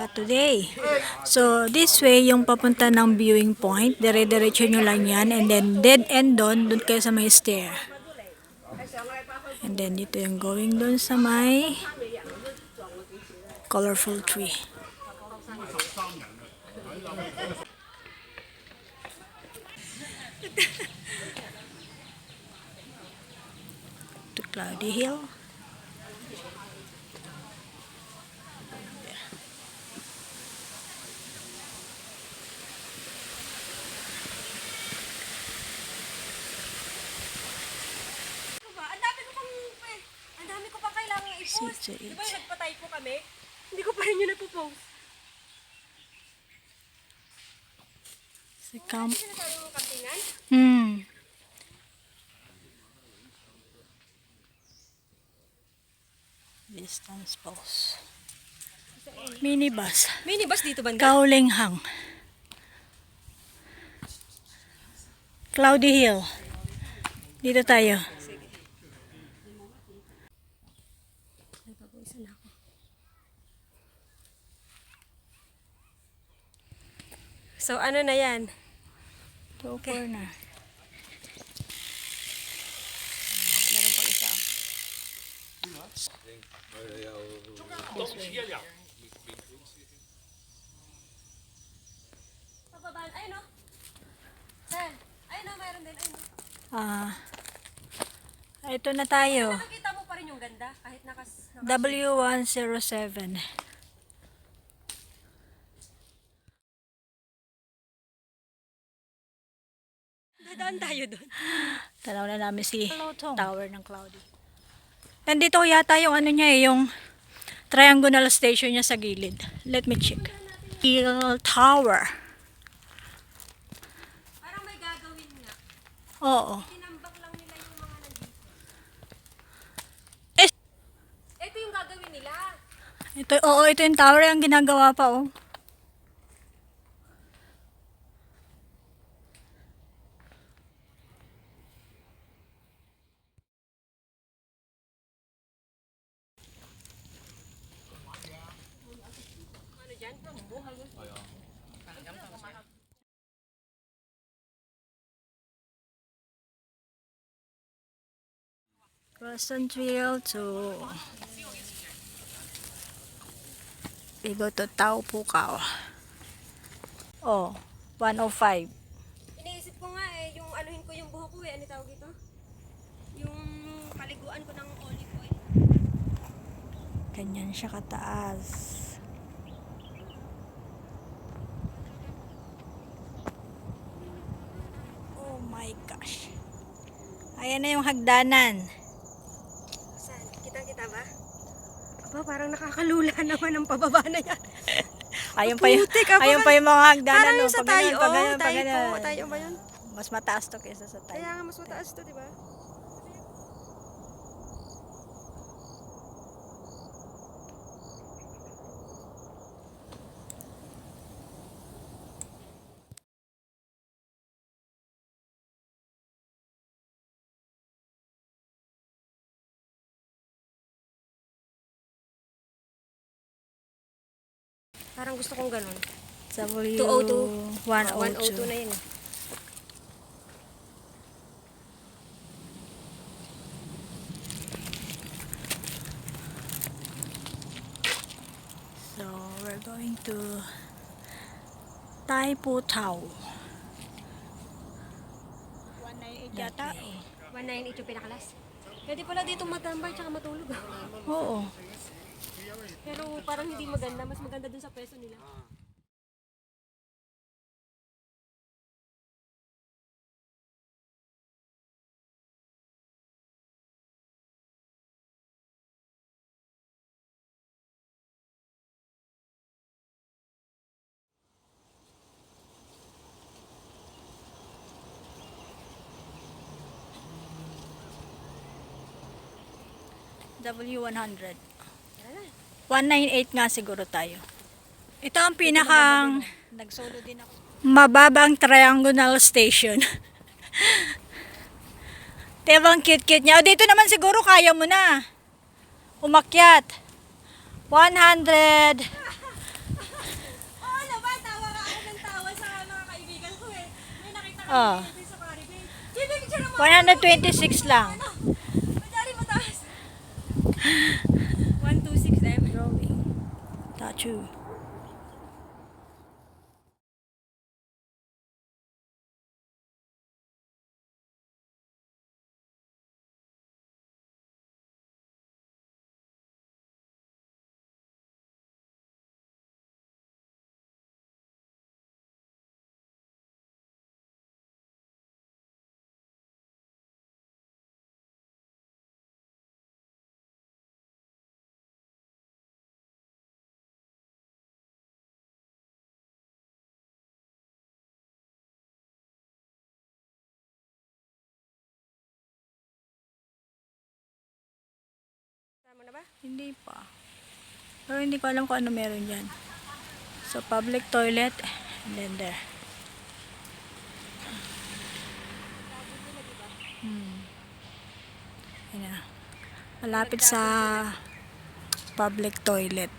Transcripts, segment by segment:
today. So, this way, yung papunta ng viewing point, dire-diretso nyo lang yan, and then dead end doon kayo sa may stair. And then, dito yung going doon sa may colorful tree. To Cloudy Hill. Ang dami ko pa kailangan i-post. Six to eight. Di ba yung nagpatay po kami? Hindi ko pa rin yun nagpo-post. Sa camp. Hindi na tayo yung kampingan? Distance post. Minibus. Minibus dito banda? Kaulinghang. Cloudy Hill. Dito tayo. Nagpapawisan ako. So ano na yan? Okay na. Meron pang isa. Pababaan. Ayun o. Saan? Ayun o, mayroon din. Ayun o. Ito na tayo. Nakikita mo pa rin yung ganda kahit W107. Dadaan tayo doon. Tanaw na namin si Tower ng Cloudy. Nandito yata yung ano niya yung triangular station niya sa gilid. Let me check. Hill Tower. Parang may gagawin nga. Oo. Tinambak lang nila yung mga nandito. Eh, Ito yung gagawin nila. ito yung tower yung ginagawa pa oh. Ano dyan? Crescent Trail to we go to Taupukaw. Oh, 105. Iniisip ko nga yung anuhin ko yung buhok ko Ano tawag ito? Yung paliguan ko ng olive oil. Ganyan siya kataas. Oh my gosh. Ayan na yung hagdanan. Saan? Kitang-kita ba? Aba, parang nakakalula naman ang pababa na yan. Ayun pa yung, Putik, ayun pa yung mga hagdanan. Parang No? sa Pag tayo. ganun, pag ganun, pag Tayo ganun. po. Tayo ba yun? Mas mataas to kaysa sa tayo. Kaya nga mas mataas to, di ba? Parang gusto kong ganun. W 202. 102. 102 na yun eh. So, we're going to Tai Po Tau. 198 yata. 198 yung pinakalas. Pwede pala dito matambay tsaka matulog. Oo. Pero parang hindi maganda. Mas maganda dun sa pwesto nila. W100. 198 nga siguro tayo. Ito ang pinakang Nag-solo din ako. mababang triangular station. Diba ang cute-cute niya? O dito naman siguro kaya mo na. Umakyat. 100. Oh, Sa Caribbean. Yun yung picture mo. 126 lang. Madali mataas. 126M. Drawing. Tattoo. Tama na ba? Hindi pa. Pero hindi ko alam kung ano meron dyan. So, public toilet. And then there. Yan na. Malapit sa public toilet.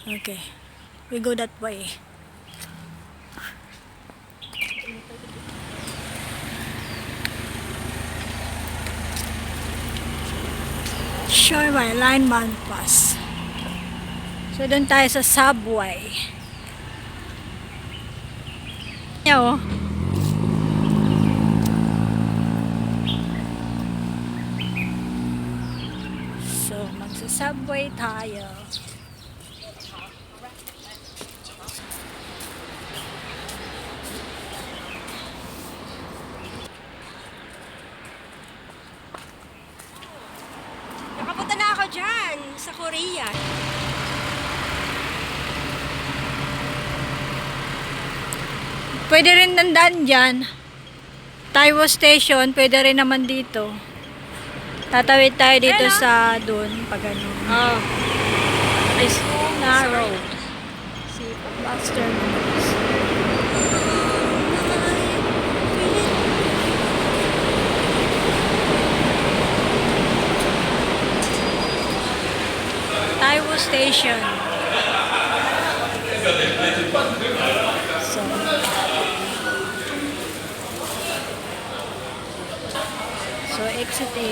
Okay. We go that way. Shoreline Lineman Pass. So, doon tayo sa subway. Yan oh. So, magsa-subway tayo. Nakapunta na ako dyan, sa Korea. Pwede rin nandaan dyan. Taiwo Station, pwede rin naman dito. Tatawid tayo dito Ayun, sa dun, pag ano. Oh. Is narrow. Si bus terminals. Taiwo Station. So, exit A.